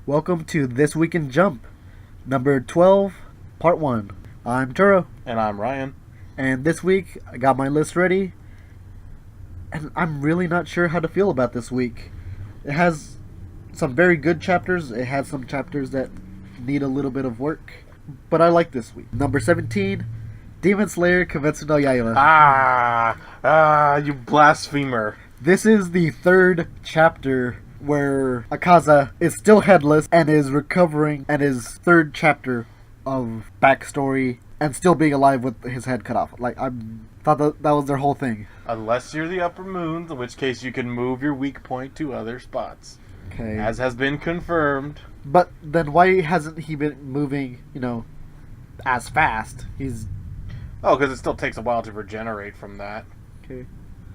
Welcome to This Week in Jump, number 12, part 1. I'm Turo, And I'm Ryan. and this week I got my list ready, and I'm really not sure how to feel about this week. It has some very good chapters, it has some chapters that need a little bit of work, but I like this week. Number 17, Demon Slayer Kimetsu no Yaiba. You blasphemer. This is the third chapter where Akaza is still headless and is recovering, and his third chapter of backstory and still being alive with his head cut off. Like, I thought that was their whole thing. Unless you're the upper moons, in which case you can move your weak point to other spots. Okay. As has been confirmed. But then why hasn't he been moving, as fast? He's... Oh, because it still takes a while to regenerate from that. Okay.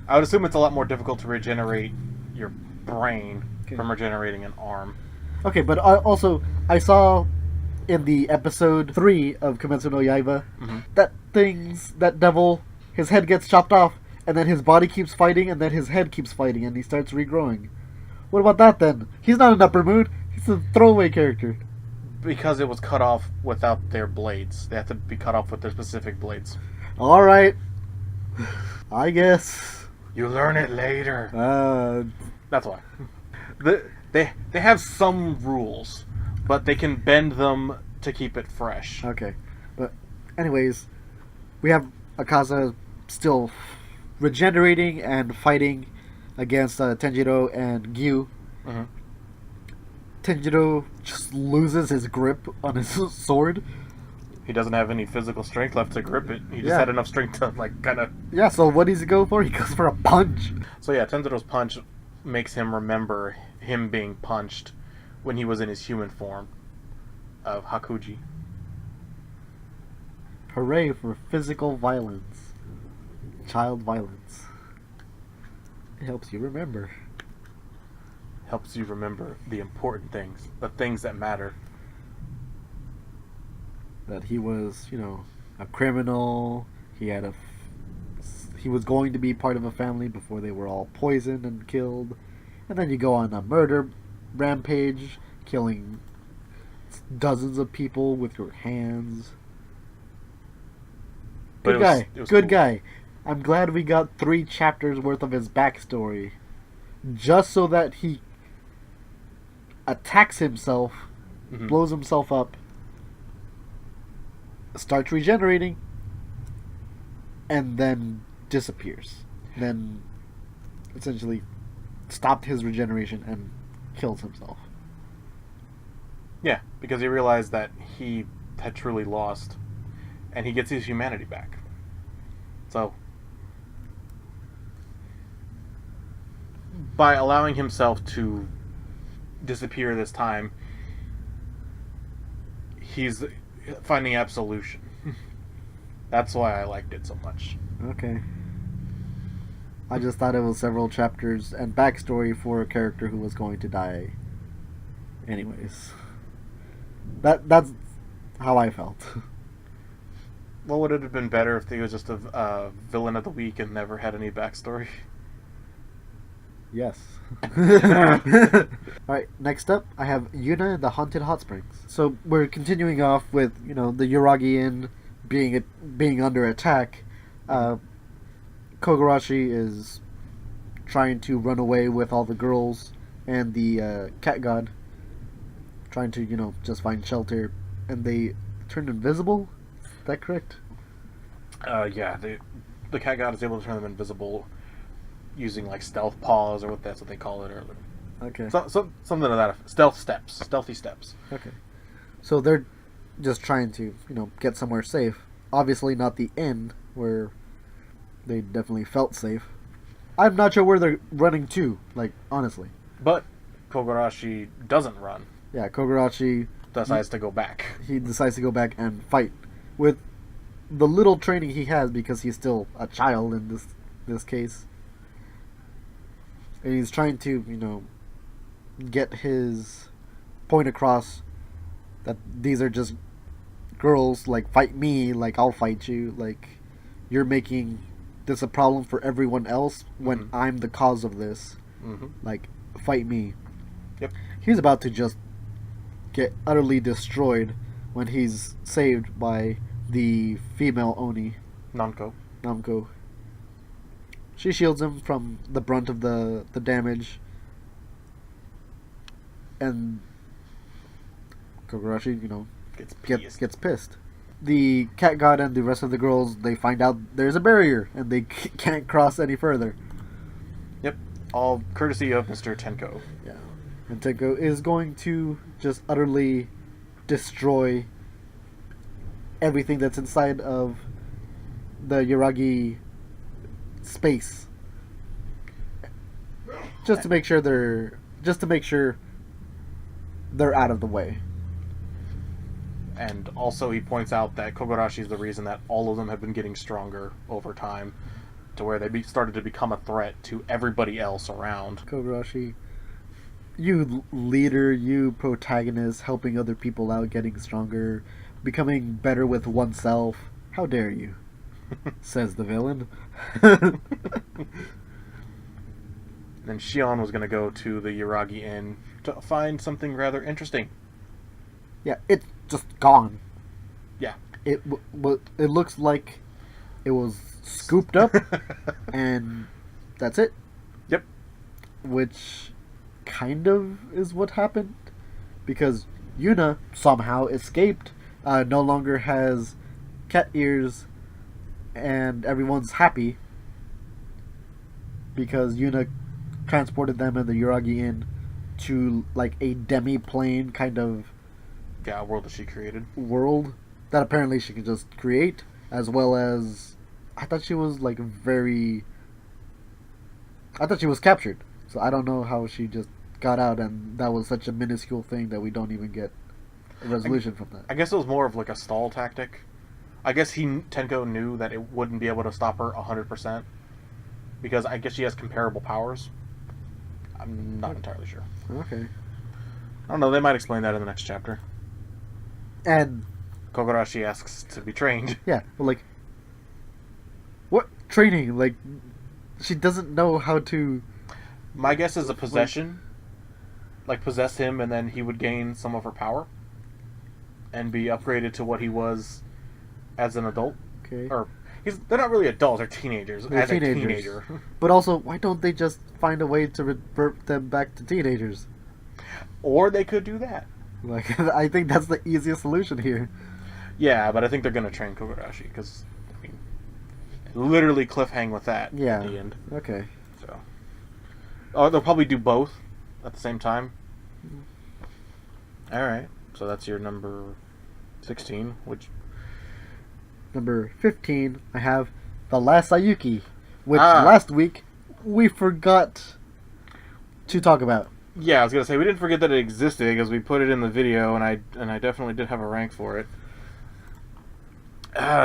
I would assume it's a lot more difficult to regenerate your brain Okay. from regenerating an arm. Okay, but I saw in the episode 3 of Kimetsu no Yaiba that devil, his head gets chopped off, and then his body keeps fighting, and then his head keeps fighting, and he starts regrowing. What about that then? He's not an upper moon. He's a throwaway character. Because it was cut off without their blades. They have to be cut off with their specific blades. All right, I guess. You learn it later. That's why. They have some rules, but they can bend them to keep it fresh. Okay, but anyways, we have Akaza still regenerating and fighting against Tenjiro and Gyu. Mm-hmm. Tenjiro just loses his grip on his sword. He doesn't have any physical strength left to grip it. He just Yeah. had enough strength to, kind of... Yeah, so what does he go for? He goes for a punch. So yeah, Tenjiro's punch makes him remember him being punched when he was in his human form of Hakuji. Hooray for physical violence. Child violence. It helps you remember. Helps you remember the important things, the things that matter. That he was, a criminal. He was going to be part of a family before they were all poisoned and killed. And then you go on a murder rampage, killing dozens of people with your hands. But Good guy. it was Good cool. guy. I'm glad we got 3 chapters worth of his backstory. Just so that he attacks himself, Mhm. blows himself up, starts regenerating, and then disappears. Then essentially stopped his regeneration and kills himself. Yeah, because he realized that he had truly lost, and he gets his humanity back. So, by allowing himself to disappear this time, he's finding absolution. That's why I liked it so much. Okay. I just thought it was several chapters and backstory for a character who was going to die. Anyways. That's how I felt. Well, would it have been better if he was just a villain of the week and never had any backstory? Yes. Alright, next up, I have Yuna and the Haunted Hot Springs. So we're continuing off with, the Yuragi Inn being under attack. Kogarashi is trying to run away with all the girls and the cat god. Trying to, just find shelter. And they turn invisible? Is that correct? Yeah, the cat god is able to turn them invisible using stealth paws, or that's what they call it, or Okay. something of that. Stealthy steps. Okay. So they're just trying to, get somewhere safe. Obviously not the inn, where they definitely felt safe. I'm not sure where they're running to, honestly. But Kogarashi doesn't run. Yeah, Kogarashi, Decides to go back. he decides to go back and fight with the little training he has, because he's still a child in this case. And he's trying to, get his point across that these are just girls, fight me, I'll fight you, you're making this a problem for everyone else when I'm the cause of this. Mm-hmm. Fight me. Yep. He's about to just get utterly destroyed when he's saved by the female Oni, Namco. She shields him from the brunt of the damage, and Kogarashi, gets pissed. The cat god and the rest of the girls, they find out there's a barrier and they can't cross any further. Yep, all courtesy of Mr. Tenko. Yeah, and Tenko is going to just utterly destroy everything that's inside of the Yuragi space, just to make sure they're out of the way. And also he points out that Kogarashi is the reason that all of them have been getting stronger over time, to where they started to become a threat to everybody else around. Kogarashi, you leader, you protagonist, helping other people out, getting stronger, becoming better with oneself. How dare you? Says the villain. Then Shion was going to go to the Yuragi Inn to find something rather interesting. Yeah, it's just gone. Yeah. It looks like it was scooped up, and that's it. Yep. Which kind of is what happened, because Yuna somehow escaped, no longer has cat ears, and everyone's happy because Yuna transported them in the Yuragi Inn to like a demi-plane kind of world that she created. World that apparently she could just create, as well as I thought she was captured. So I don't know how she just got out, and that was such a minuscule thing that we don't even get a resolution from that. I guess it was more of like a stall tactic. I guess Tenko knew that it wouldn't be able to stop her 100%, because I guess she has comparable powers. I'm not entirely sure. Okay. I don't know, they might explain that in the next chapter. And Kogarashi asks to be trained. Yeah, but like, what training? Like, she doesn't know how to... My guess is a possession. Like, possess him, and then he would gain some of her power and be upgraded to what he was as an adult. Okay. Or, they're not really adults, they're teenagers. A teenager. But also, why don't they just find a way to revert them back to teenagers? Or they could do that. Like, I think that's the easiest solution here. Yeah, but I think they're going to train Kogarashi, because, I mean, literally cliffhang with that at the end. Okay. So, they'll probably do both at the same time. Alright, so that's your number 16, which... Number 15, I have The Last Sayuki, which last week we forgot to talk about. Yeah, I was gonna say we didn't forget that it existed because we put it in the video, and I definitely did have a rank for it.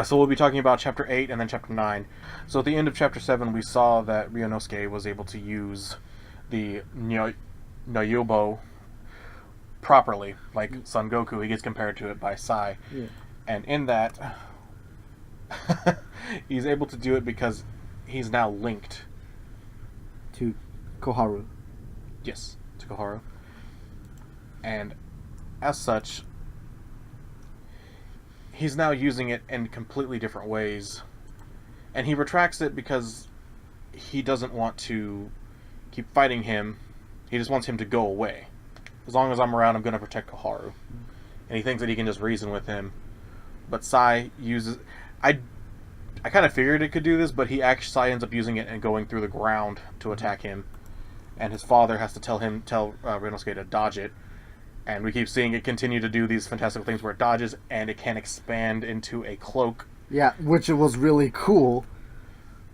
So we'll be talking about Chapter 8 and then Chapter 9. So at the end of Chapter 7, we saw that Ryunosuke was able to use the Nyobo properly, like Son Goku. He gets compared to it by Sai, and in that, he's able to do it because he's now linked to Koharu. Yes. Koharu. And as such, he's now using it in completely different ways, and he retracts it because he doesn't want to keep fighting him. He just wants him to go away. As long as I'm around, I'm going to protect Koharu. And he thinks that he can just reason with him, but Sai uses... I kind of figured it could do this, but Sai ends up using it and going through the ground to attack him. And his father has to tell Ryunosuke to dodge it. And we keep seeing it continue to do these fantastical things where it dodges, and it can expand into a cloak. Yeah, which was really cool.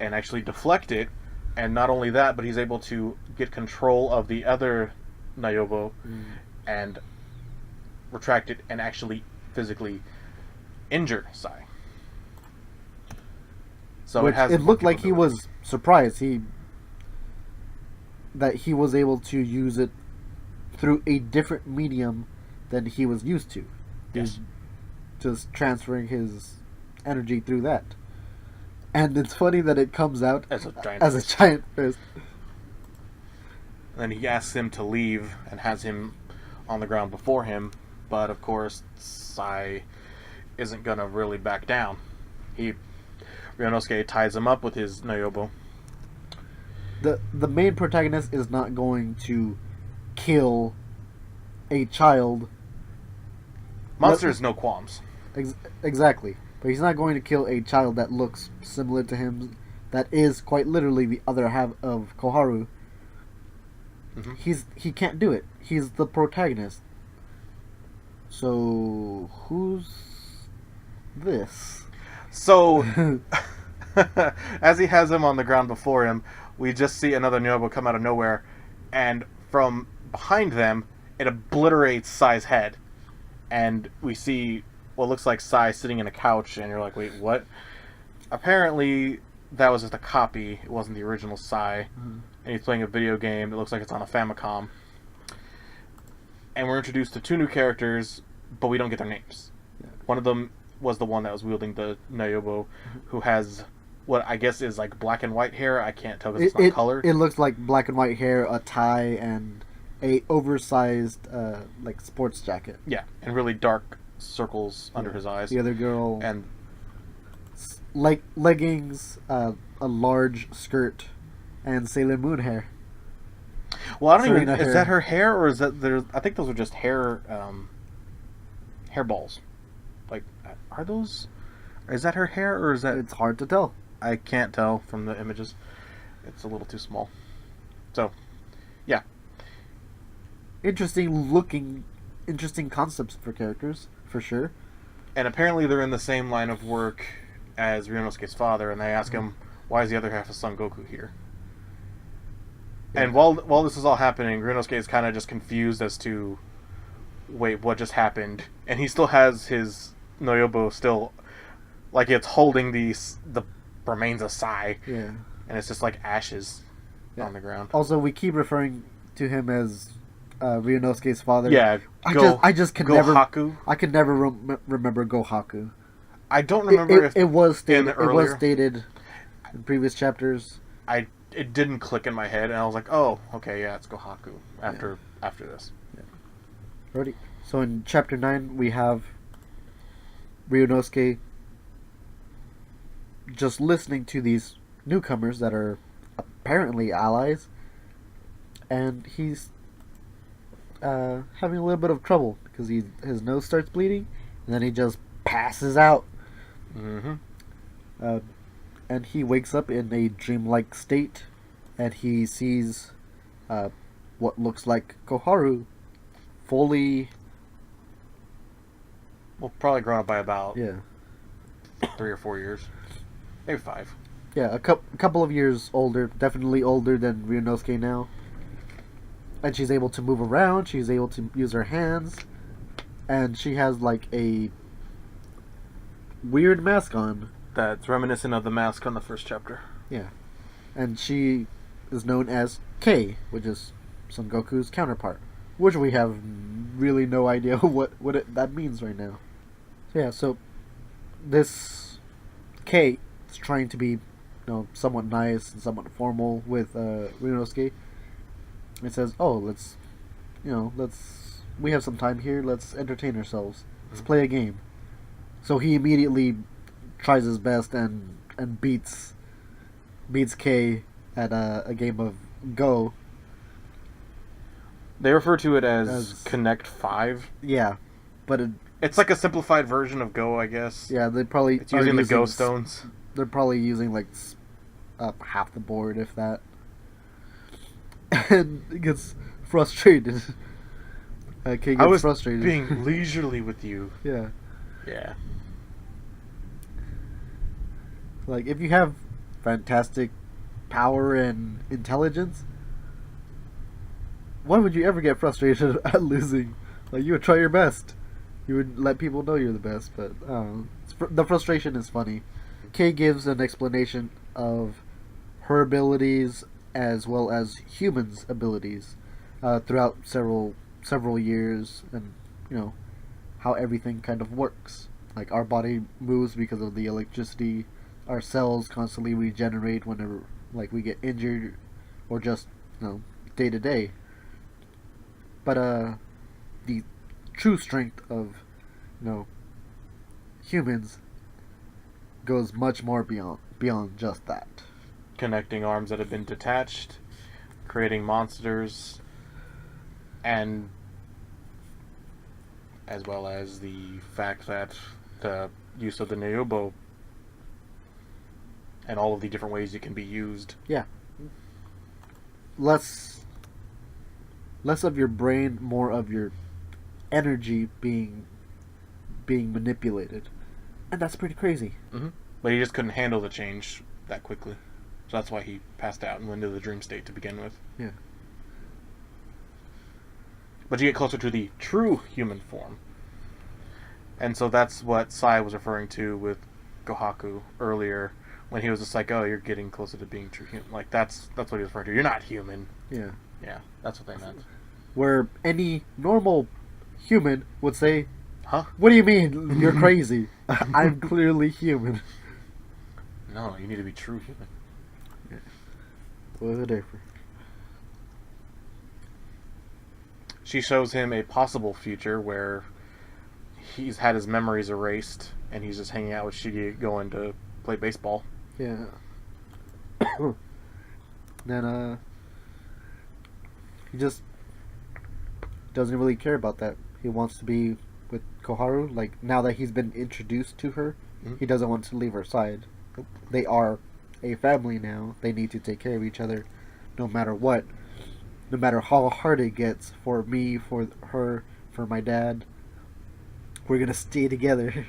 And actually deflect it. And not only that, but he's able to get control of the other Nyobo and retract it and actually physically injure Sai. So it looked like he was surprised. That he was able to use it through a different medium than he was used to. Yes. Just transferring his energy through that. And it's funny that it comes out as a giant fist. And then he asks him to leave and has him on the ground before him. But of course, Sai isn't gonna really back down. Ryunosuke ties him up with his Nayobo. The main protagonist is not going to kill a child. Monster has no qualms. Exactly. But he's not going to kill a child that looks similar to him, that is quite literally the other half of Koharu. He can't do it. He's the protagonist. So who's this? So as he has him on the ground before him, we just see another Nyobo come out of nowhere, and from behind them, it obliterates Sai's head. And we see what looks like Sai sitting in a couch, and you're like, wait, what? Apparently, that was just a copy. It wasn't the original Sai. And he's playing a video game. It looks like it's on a Famicom. And we're introduced to two new characters, but we don't get their names. Yeah. One of them was the one that was wielding the Nayobo, who has what I guess is like black and white hair. I can't tell because it's not colored. It looks like black and white hair, a tie, and a oversized like sports jacket. Yeah, and really dark circles under his eyes. The other girl and like leggings, a large skirt, and Sailor Moon hair. Well, I don't Serena even. hair. Is that her hair, or is that there? I think those are just hair, hair balls. Like, are those? Is that her hair, or is that? It's hard to tell. I can't tell from the images. It's a little too small. So, yeah. Interesting concepts for characters, for sure. And apparently they're in the same line of work as Ryunosuke's father, and they ask him, why is the other half of Son Goku here? Yeah. And while this is all happening, Ryunosuke is kind of just confused as to, wait, what just happened? And he still has his Noyobo still, like it's holding the remains of Sai. Yeah. And it's just like ashes on the ground. Also, we keep referring to him as Ryunosuke's father. Yeah, I just can never. Gohaku. I can never remember Gohaku. I don't remember if it was stated. earlier, it was stated in previous chapters. It didn't click in my head, and I was like, oh, okay, yeah, it's Gohaku after this. Yeah. Alrighty. So in chapter 9, we have Ryunosuke just listening to these newcomers that are apparently allies, and he's having a little bit of trouble because his nose starts bleeding, and then he just passes out. And he wakes up in a dreamlike state, and he sees what looks like Koharu fully... Well, probably grown up by about 3 or 4 years. Maybe 5. Yeah, a couple of years older, definitely older than Ryunosuke now. And she's able to move around, she's able to use her hands, and she has like a weird mask on. That's reminiscent of the mask on the first chapter. Yeah. And she is known as K, which is Son Goku's counterpart. Which we have really no idea what that means right now. So yeah, so this K is trying to be, somewhat nice and somewhat formal with Ryunosuke. It says, "Oh, we have some time here. Let's entertain ourselves. Let's play a game." So he immediately tries his best and beats K at a game of Go. They refer to it as Connect 5. Yeah, but it's like a simplified version of Go, I guess. Yeah, they probably it's using the Go stones. They're probably using like half the board, if that. And it gets frustrated. K gets frustrated. Being leisurely with you. Yeah. Yeah. Like, if you have fantastic power and intelligence, why would you ever get frustrated at losing? Like, you would try your best. You would let people know you're the best, but the frustration is funny. Kay gives an explanation of her abilities as well as humans' abilities throughout several years, and how everything kind of works. Like, our body moves because of the electricity. Our cells constantly regenerate whenever we get injured, or just day to day. But the true strength of, humans goes much more beyond just that. Connecting arms that have been detached, creating monsters, and as well as the fact that the use of the Neobo and all of the different ways it can be used. Yeah. Less of your brain, more of your energy being manipulated. And that's pretty crazy. Mm-hmm. But he just couldn't handle the change that quickly. So that's why he passed out and went into the dream state to begin with. Yeah. But you get closer to the true human form. And so that's what Sai was referring to with Gohaku earlier, when he was just like, oh, you're getting closer to being true human. Like, that's what he was referring to. You're not human. Yeah. Yeah, that's what they meant. Where any normal human would say, huh? What do you mean? You're crazy. I'm clearly human. No, you need to be true human. Yeah. What's the difference? She shows him a possible future where he's had his memories erased and he's just hanging out with Shige going to play baseball. Yeah. Then, he just doesn't really care about that. He wants to be with Koharu. Like, now that he's been introduced to her, he doesn't want to leave her side. They are a family now. They need to take care of each other no matter what. No matter how hard it gets for me, for her, for my dad. We're going to stay together.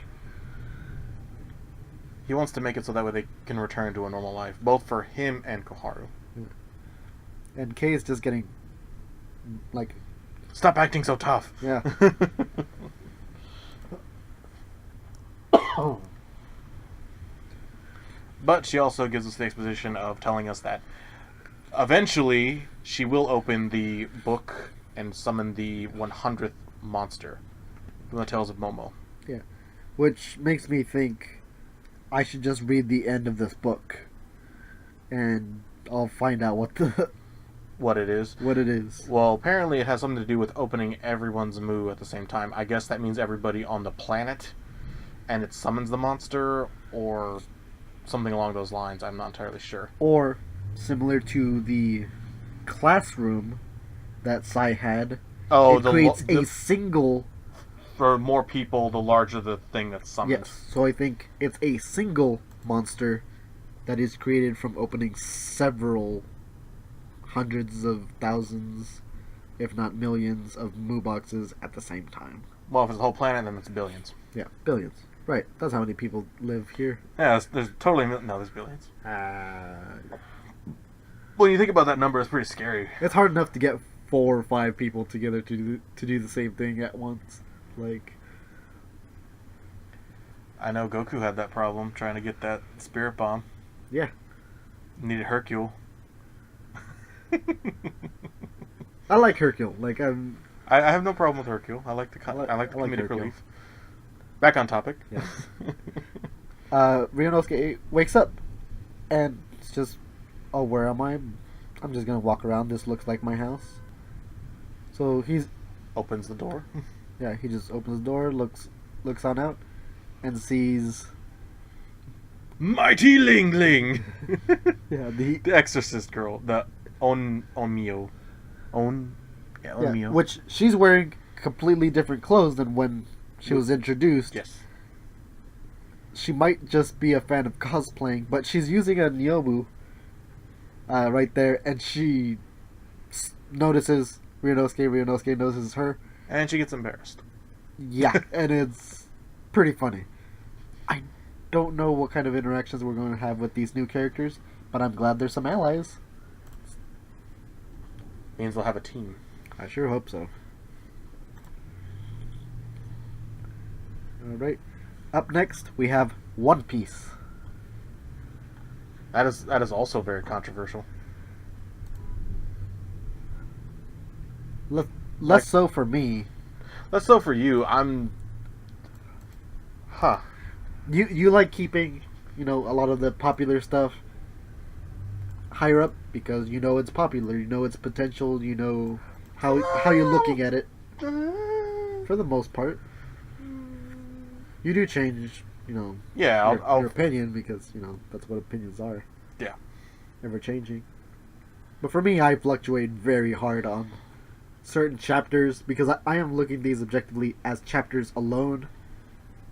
He wants to make it so that way they can return to a normal life, both for him and Koharu. And Kay is just getting, like... Stop acting so tough! Yeah. But she also gives us the exposition of telling us that eventually she will open the book and summon the 100th monster from the Tales of Momo. Yeah. Which makes me think I should just read the end of this book and I'll find out what it is. What it is. Well, apparently it has something to do with opening everyone's Mu at the same time. I guess that means everybody on the planet, and it summons the monster, or something along those lines. I'm not entirely sure. Or, similar to the classroom that Sai had, it creates a single... For more people, the larger the thing that's summoned. Yes, so I think it's a single monster that is created from opening several hundreds of thousands, if not millions, of Mu boxes at the same time. Well, if it's the whole planet, then it's billions. Yeah, billions. Right, that's how many people live here. Yeah, there's totally... No, there's billions. When you think about that number, it's pretty scary. It's hard enough to get 4 or 5 people together to do the same thing at once. Like... I know Goku had that problem, trying to get that spirit bomb. Yeah. Needed Hercule. I like Hercule. Like, I have no problem with Hercule. I like the comedic relief. Back on topic. Yes. Ryunosuke wakes up and it's just, oh, where am I? I'm just gonna walk around. This looks like my house. So he's opens the door. Yeah, he just opens the door, looks on out, and sees Mighty Ling Ling. Yeah, the Exorcist girl, the Onmyo. Onmyo. Which she's wearing completely different clothes than when she was introduced. Yes. She might just be a fan of cosplaying, but she's using a Nyobu right there, and she notices Ryunosuke notices her. And she gets embarrassed. Yeah, and it's pretty funny. I don't know what kind of interactions we're going to have with these new characters, but I'm glad there's some allies. Means they'll have a team. I sure hope so. Alright. Up next, we have One Piece. That is also very controversial. Less so for me. Less so for you. You like keeping, a lot of the popular stuff higher up because you know it's popular, you know its potential, you know how you're looking at it. For the most part. You do change, Yeah, your opinion because, that's what opinions are. Yeah. Ever changing. But for me, I fluctuate very hard on certain chapters because I am looking at these objectively as chapters alone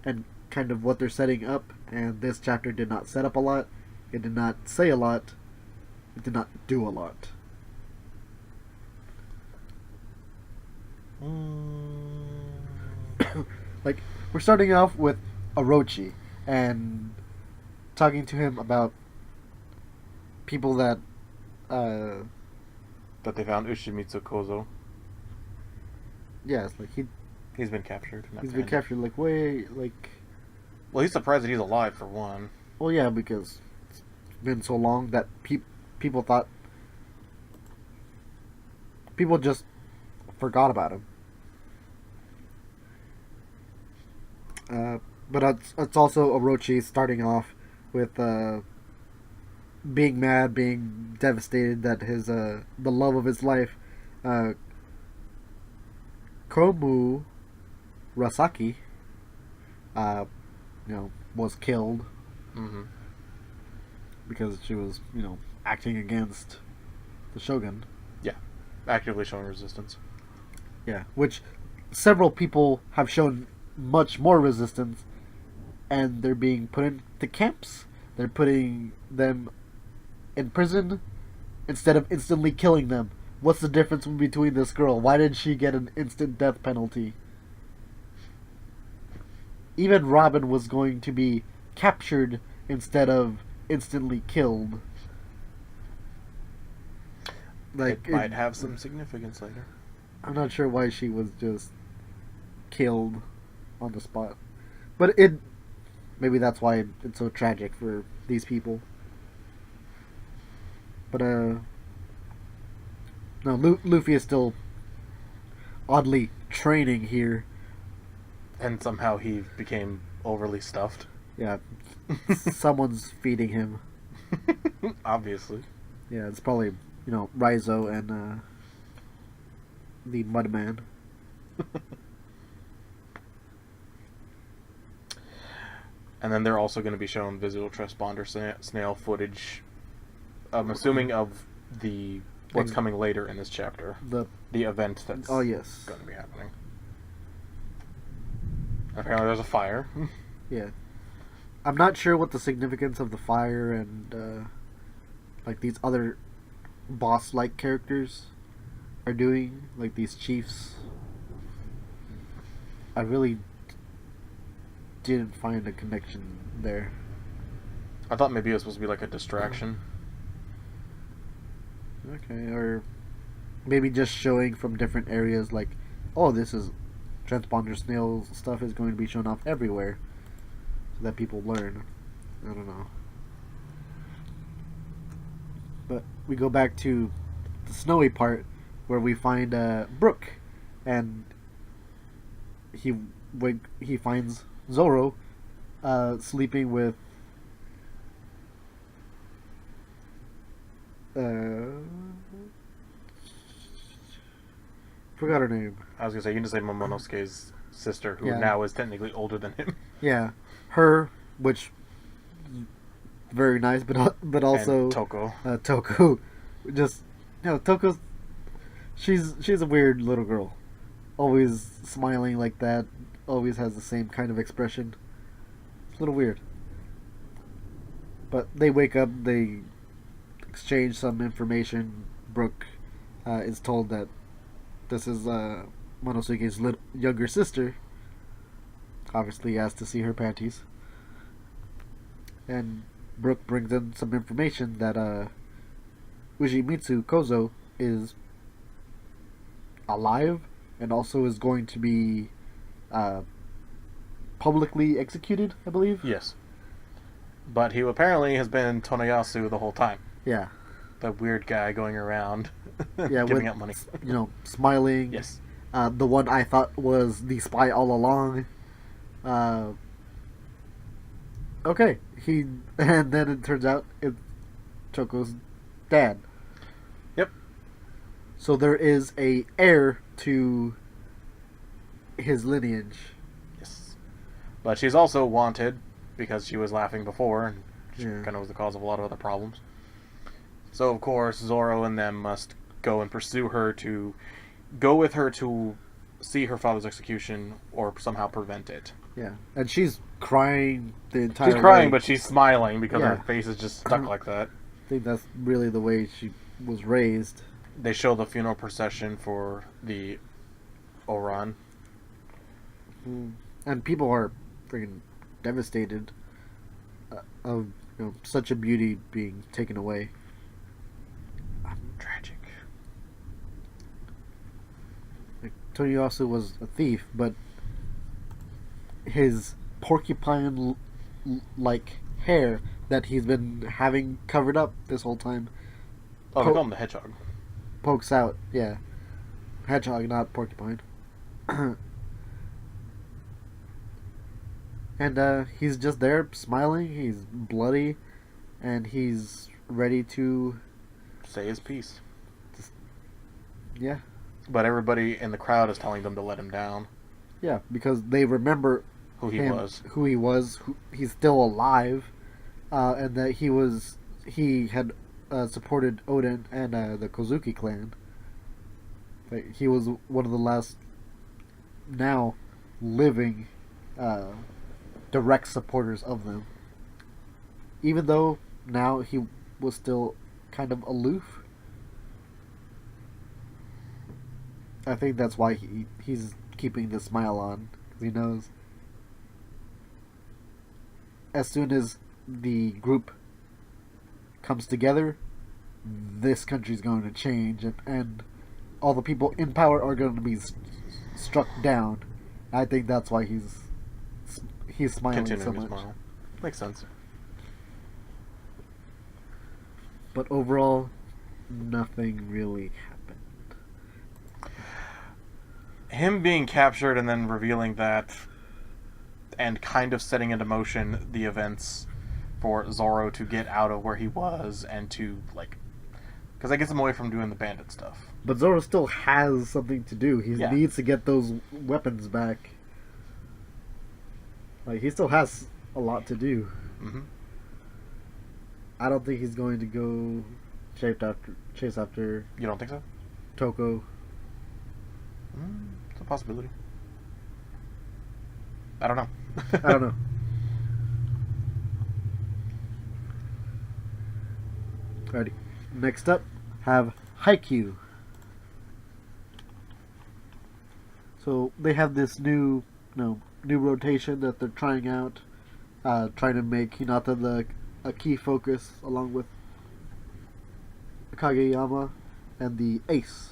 and kind of what they're setting up. And this chapter did not set up a lot. It did not say a lot. It did not do a lot. Like, we're starting off with Orochi and talking to him about people that they found Ushimitsu Kozo. Yes, like He's been captured. he's been captured. Like, way, like. Well, he's surprised that he's alive for one. Well, yeah, because it's been so long that people thought people just forgot about him. But it's also Orochi starting off with being mad, being devastated that his the love of his life, Komu Rasaki, was killed. Mm-hmm. Because she was, acting against the shogun. Yeah, actively showing resistance. Yeah, which several people have shown much more resistance, and they're being put into camps. They're putting them in prison instead of instantly killing them. What's the difference between this girl? Why did she get an instant death penalty? Even Robin was going to be captured instead of instantly killed. Like, it might have some significance later. I'm not sure why she was just killed on the spot. But maybe that's why it's so tragic for these people. But no, Luffy is still oddly training here. And somehow he became overly stuffed. Yeah, someone's feeding him. Obviously. Yeah, it's probably, Raizo and the Mudman. And then they're also going to be shown visual transponder snail footage. I'm assuming of what's coming later in this chapter. The event that's going to be happening. Apparently there's a fire. Yeah. I'm not sure what the significance of the fire and like these other boss-like characters are doing, like these chiefs. I really didn't find a connection there. I thought maybe it was supposed to be like a distraction. Okay, or maybe just showing from different areas, like, oh, this is transponder snail stuff is going to be shown off everywhere, so that people learn. I don't know. But we go back to the snowy part where we find Brook, and he finds Zoro sleeping with forgot her name. I was gonna say, you can say Momonosuke's sister, who now is technically older than him. Yeah, her, which very nice, but also and Toko. Toko, just Toko's she's a weird little girl, always smiling like that, always has the same kind of expression. It's a little weird. But they wake up, they exchange some information. Brook is told that this is Monosuke's younger sister. Obviously asked to see her panties. And Brook brings in some information that Ushimitsu Kozo is alive and also is going to be publicly executed, I believe. Yes. But he apparently has been Tonoyasu the whole time. Yeah. The weird guy going around giving out money. Smiling. Yes. The one I thought was the spy all along. Okay. And then it turns out it's Choco's dad. Yep. So there is a heir to his lineage. Yes. But she's also wanted because she was laughing before, and she Yeah. kind of was the cause of a lot of other problems. So, of course, Zoro and them must go and pursue her to go with her to see her father's execution or somehow prevent it. Yeah, and she's crying the entire She's crying, way. but she's smiling because Yeah. her face is just stuck like that. I think that's really the way she was raised. They show the funeral procession for the Oran. And people are freaking devastated of such a beauty being taken away. Tragic. Like, Toyosu was a thief, but his porcupine-like hair that he's been having covered up this whole time Oh, they call him the Hedgehog. pokes out. Yeah, hedgehog, not porcupine. And he's just there smiling. He's bloody, and he's ready to. Say his piece. Yeah, But everybody in the crowd is telling them to let him down. yeah, because they remember Who he him, was. who he was, he's still alive, and that he had supported Odin and the Kozuki clan. Like, he was one of the last now living direct supporters of them. Even though now he was still kind of aloof. I think that's why he's keeping the smile on. 'Cause he knows as soon as the group comes together, this country's going to change, and all the people in power are going to be struck down. I think that's why he's smiling Continuing so his much. smile. Makes sense. But overall, nothing really happened. Him being captured and then revealing that and kind of setting into motion the events for Zoro to get out of where he was and to, like... Because that gets him away from doing the bandit stuff. But Zoro still has something to do. He Yeah. needs to get those weapons back. Like, he still has a lot to do. Mm-hmm. I don't think he's going to go chase after You don't think so? Toko. It's a possibility. I don't know. I don't know. Alrighty. Next up, have Haikyuu. So they have this new rotation that they're trying out, trying to make Hinata a key focus along with Kageyama and the ace.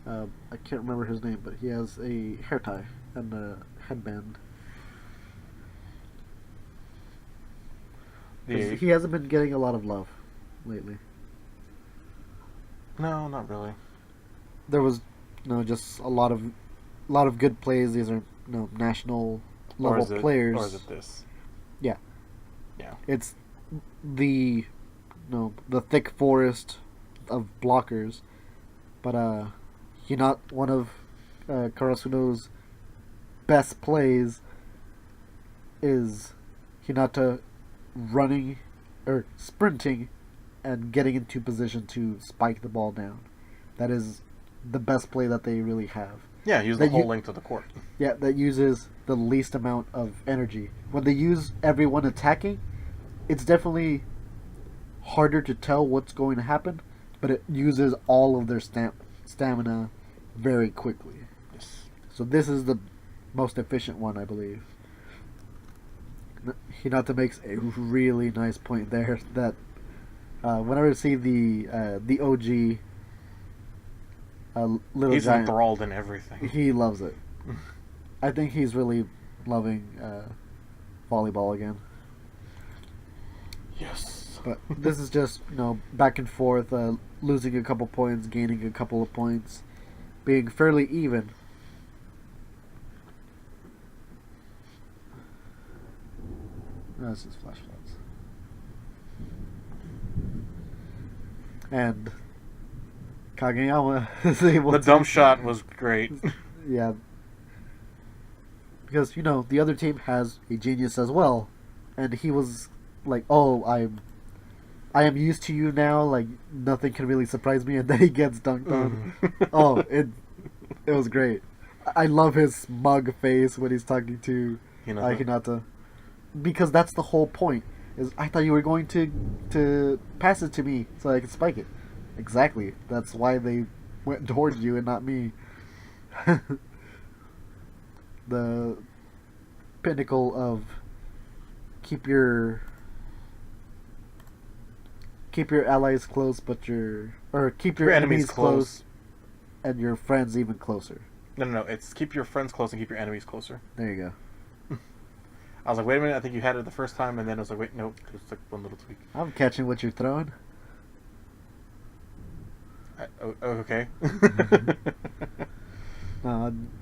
I can't remember his name, but he has a hair tie and a headband. 'Cause he hasn't been getting a lot of love lately. No, not really. There was just a lot of good plays. These are national level players. Or is it this? Yeah. Yeah. It's the the thick forest of blockers, but one of Karasuno's best plays is Hinata running or sprinting and getting into position to spike the ball down. That is the best play that they really have. Yeah, use the whole length of the court. Yeah, that uses the least amount of energy. When they use everyone attacking, it's definitely harder to tell what's going to happen, but it uses all of their stamina very quickly. Yes. So this is the most efficient one, I believe. Hinata makes a really nice point there that whenever I see the OG little He's giant, enthralled in everything. he loves it. I think he's really loving volleyball again. Yes. But this is just back and forth, losing a couple points, gaining a couple of points, being fairly even. This is flash floods. And Kageyama is able The dump shot was great. Yeah. because the other team has a genius as well, and he was like, "Oh, I am used to you now. Like nothing can really surprise me." And then he gets dunked on. Oh, it was great. I love his smug face when he's talking to Hinata, because that's the whole point. Is I thought you were going to pass it to me so I could spike it. Exactly. That's why they went towards you and not me. The pinnacle of keep your allies close, but keep your enemies close, and your friends even closer. No. It's keep your friends close and keep your enemies closer. There you go. I was like, wait a minute, I think you had it the first time, and then I was like, wait, nope, it's like one little tweak. I'm catching what you're throwing. Okay.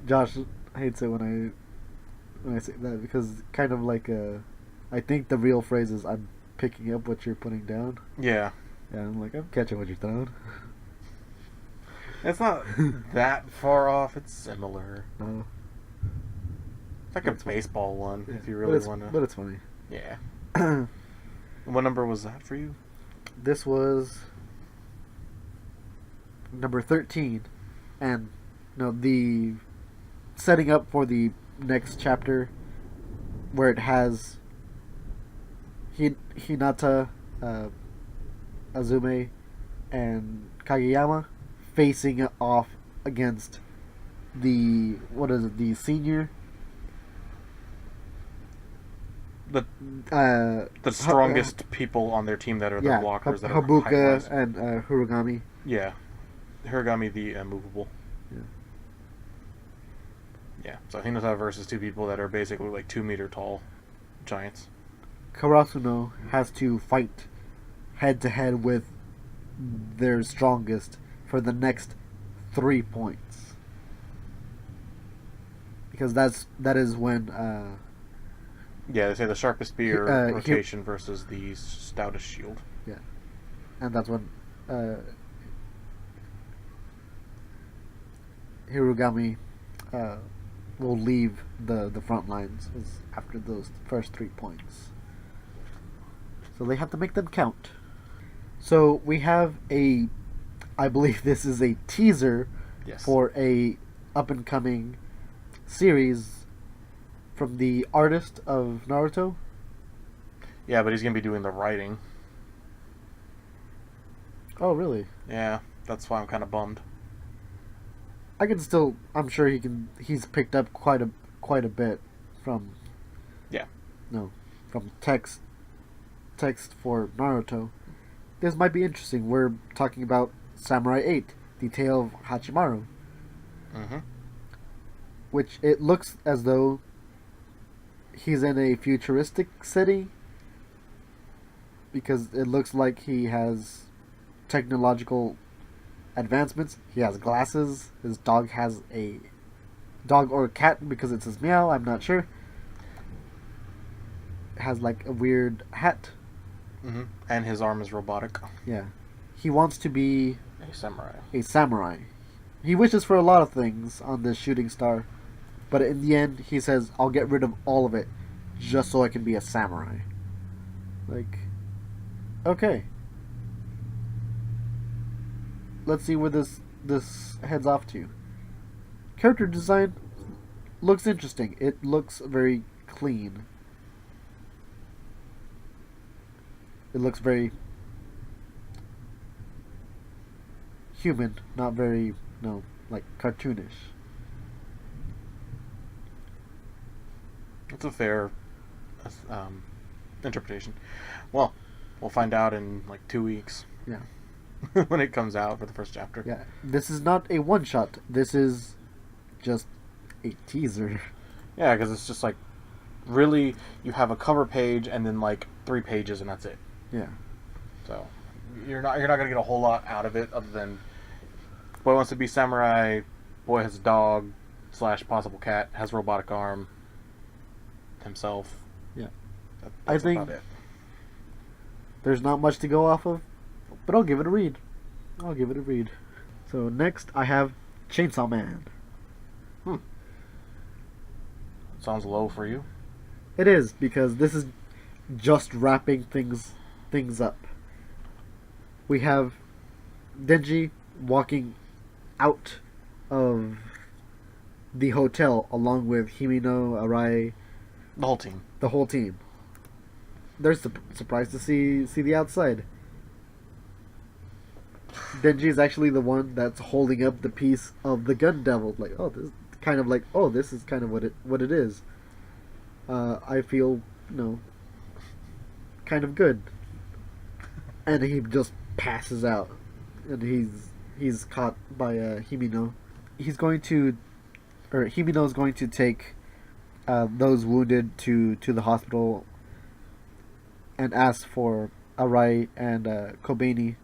Josh hates it when I say that, because kind of like I think the real phrase is I'm picking up what you're putting down. Yeah. Yeah, I'm catching what you're throwing. It's not that far off. It's similar. No. It's like a baseball one, Yeah, if you really want to. But it's funny. Yeah. What number was that for you? This was number 13, and the setting up for the next chapter, where it has Hinata, Azume, and Kageyama facing off against the senior, the strongest people on their team that are the blockers that are Habuka and Hurugami. Yeah, Hurugami the movable. Yeah. Yeah, so Hinata versus two people that are basically like 2-meter tall giants. Karasuno has to fight head to head with their strongest for the next 3 points, because that is when yeah, they say the sharpest spear rotation versus the stoutest shield. Yeah, and that's when Hirugami will leave the front lines after those first 3 points. So they have to make them count. So we have I believe this is a teaser for a up and coming series from the artist of Naruto. Yeah, but he's gonna be doing the writing. Oh, really? Yeah, that's why I'm kind of bummed. I'm sure he's picked up quite a bit from from text for Naruto. This might be interesting. We're talking about Samurai 8, the Tale of Hachimaru. Mm-hmm. Which it looks as though he's in a futuristic city, because it looks like he has technological advancements. He has glasses. His dog has a dog or a cat, because it says meow. I'm not sure. Has like a weird hat. Mm-hmm. And his arm is robotic. Yeah. He wants to be a samurai. He wishes for a lot of things on this shooting star, but in the end he says, I'll get rid of all of it just so I can be a samurai. Like, okay. Let's see where this heads off to. Character design looks interesting. It looks very clean. It looks very human, not very, like cartoonish. It's a fair interpretation. Well, we'll find out in like 2 weeks. Yeah. When it comes out for the first chapter. Yeah. This is not a one-shot. This is just a teaser. Yeah, because it's just like, really, you have a cover page and then like 3 pages and that's it. Yeah. So you're not gonna get a whole lot out of it other than boy wants to be samurai, boy has a dog / possible cat, has robotic arm himself. Yeah. That's I think about it. There's not much to go off of, but I'll give it a read. So next I have Chainsaw Man. Sounds low for you. It is, because this is just wrapping things up. We have Denji walking out of the hotel along with Himino, Arai, The whole team. the whole team. They're surprised to see the outside. Denji is actually the one that's holding up the piece of the gun devil. Like, oh, this is kind of like, oh, this is kind of what it is. I feel, kind of good. And he just passes out, and he's caught by Himino. Himino is going to take those wounded to the hospital and ask for Arai and Kobeni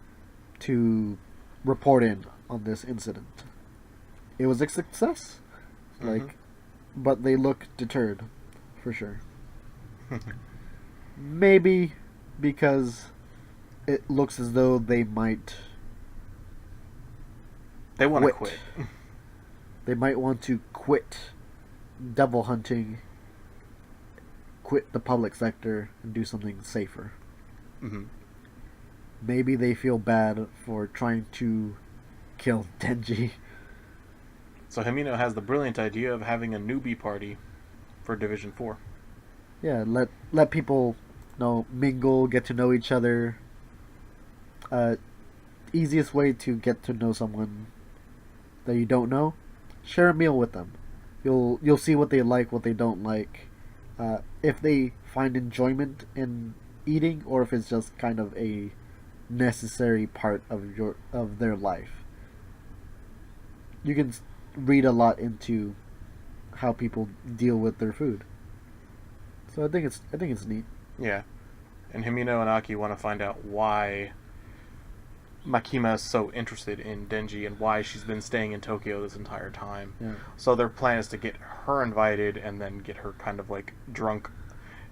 to report in on this incident. It was a success, but they look deterred, for sure. Maybe because it looks as though they might. They want to quit. They might want to quit devil hunting, quit the public sector, and do something safer. Mm-hmm. Maybe they feel bad for trying to kill Denji. So Himino has the brilliant idea of having a newbie party for Division 4. Yeah, let people mingle, get to know each other. Easiest way to get to know someone that you don't know, share a meal with them. You'll see what they like, what they don't like. If they find enjoyment in eating, or if it's just kind of a necessary part of their life. You can read a lot into how people deal with their food. So I think it's neat. Yeah, and Himino and Aki want to find out why Makima is so interested in Denji and why she's been staying in Tokyo this entire time. Yeah. So their plan is to get her invited and then get her kind of like drunk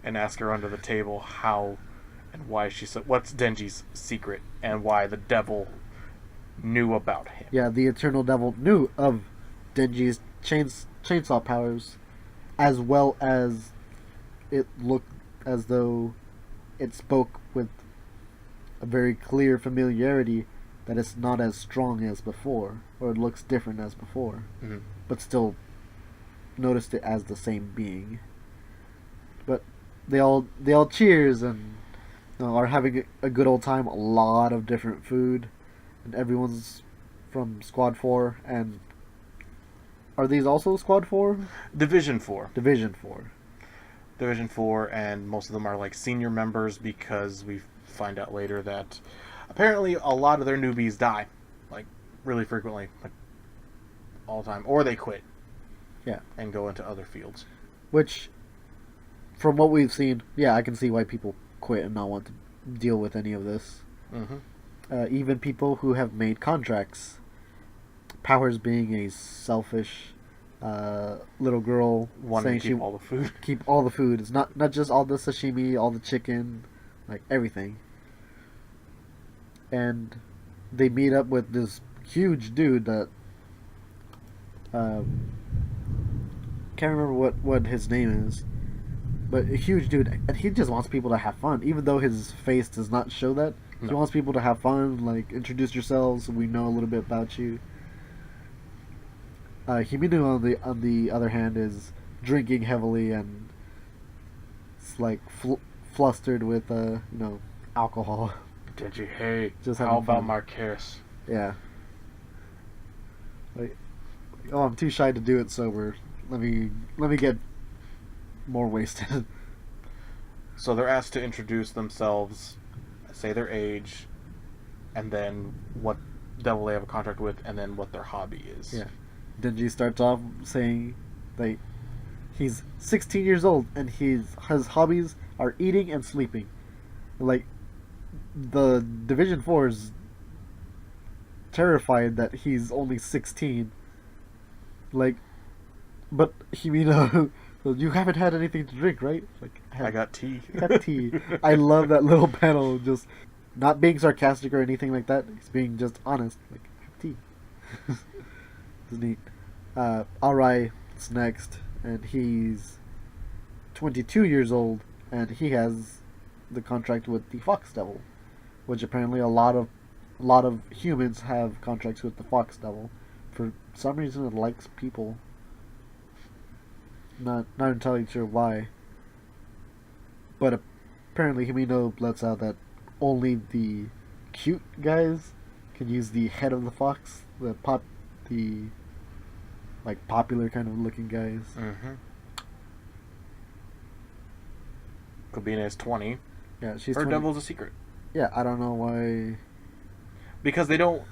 and ask her under the table how and why what's Denji's secret and why the devil knew about him. Yeah, the Eternal Devil knew of Denji's chainsaw powers, as well as it looked as though it spoke with a very clear familiarity that it's not as strong as before, or it looks different as before, but still noticed it as the same being. But they all cheers and are having a good old time. A lot of different food, and everyone's from Squad 4. And are these also Squad 4? Division 4. Division 4. Division 4, and most of them are like senior members, because we find out later that apparently a lot of their newbies die, like really frequently, like all the time, or they quit. Yeah. And go into other fields. Which, from what we've seen, yeah, I can see why people quit and not want to deal with any of this. Mm-hmm. Even people who have made contracts. Powers being a selfish little girl wanting saying to keep all the food. Keep all the food. It's not just all the sashimi, all the chicken, like everything. And they meet up with this huge dude that can't remember what his name is, but a huge dude, and he just wants people to have fun, even though his face does not show that. No. He wants people to have fun, like introduce yourselves so we know a little bit about you. Himino on the other hand is drinking heavily and it's like flustered with alcohol. Denji, hey, just how about fun. Marquez? Yeah. Like, oh, I'm too shy to do it sober. Let me get more wasted. So they're asked to introduce themselves, say their age, and then what devil they have a contract with, and then what their hobby is. Yeah. Denji starts off saying that he's 16 years old and his hobbies are eating and sleeping. Like, the Division 4 is terrified that he's only 16. Like, but Himino, you haven't had anything to drink, right? Like, I got tea. I got tea. I love that little panel, just not being sarcastic or anything like that. He's being just honest. Like, I have tea. It's neat. Arai is next, and he's 22 years old, and he has the contract with the Fox Devil, which apparently a lot of humans have contracts with the Fox Devil. For some reason, it likes people. Not entirely sure why. But apparently, Himino lets out that only the cute guys can use the head of the fox, the like popular kind of looking guys. Mm-hmm. Kabina is 20. Yeah, she's Her 20. devil's a secret. Yeah, I don't know why. Because they don't.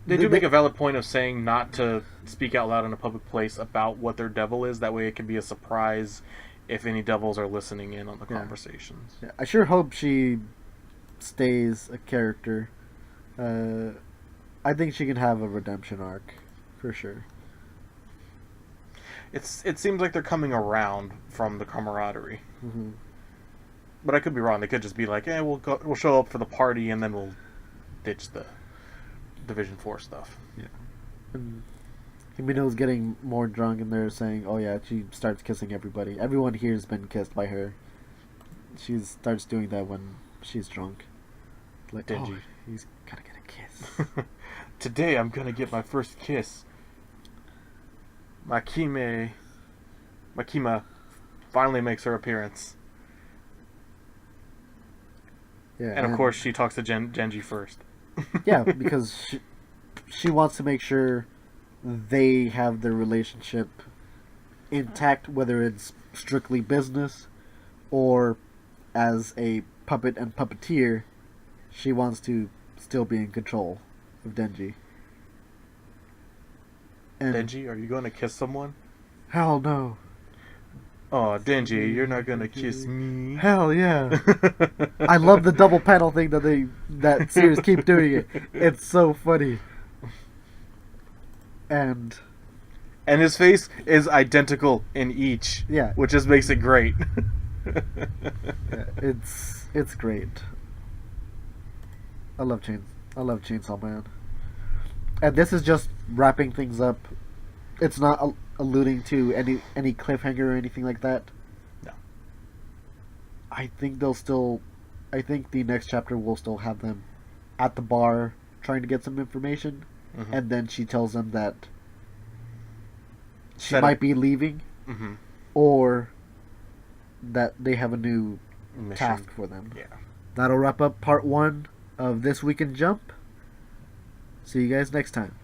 They do make a valid point of saying not to speak out loud in a public place about what their devil is. That way it can be a surprise if any devils are listening in on the conversations. Yeah, I sure hope she stays a character. I think she can have a redemption arc, for sure. It seems like they're coming around from the camaraderie. Mm-hmm. But I could be wrong. They could just be like, we'll show up for the party and then we'll ditch the Division 4 stuff. Yeah. And Himino's getting more drunk and they're saying, oh yeah, she starts kissing everybody. Everyone here's been kissed by her. She starts doing that when she's drunk. Like, Denji. Oh, he's gonna get a kiss. Today I'm gonna get my first kiss. Makima finally makes her appearance. Yeah, and of course she talks to Genji first. Yeah, because she wants to make sure they have their relationship intact, whether it's strictly business or as a puppet and puppeteer. She wants to still be in control of Denji. And Denji, are you going to kiss someone? Hell no. Oh, Denji, you're not going to kiss me? Hell yeah. I love the double panel thing that series keep doing it. It's so funny. And his face is identical in each. Yeah. Which just makes it great. Yeah, it's great. I love Chainsaw Man. And this is just wrapping things up. It's not alluding to any cliffhanger or anything like that. No. I think the next chapter will still have them at the bar trying to get some information, and then she tells them that she might be leaving, or that they have a new mission. Task for them. Yeah. That'll wrap up part 1 of This Week in Jump. See you guys next time.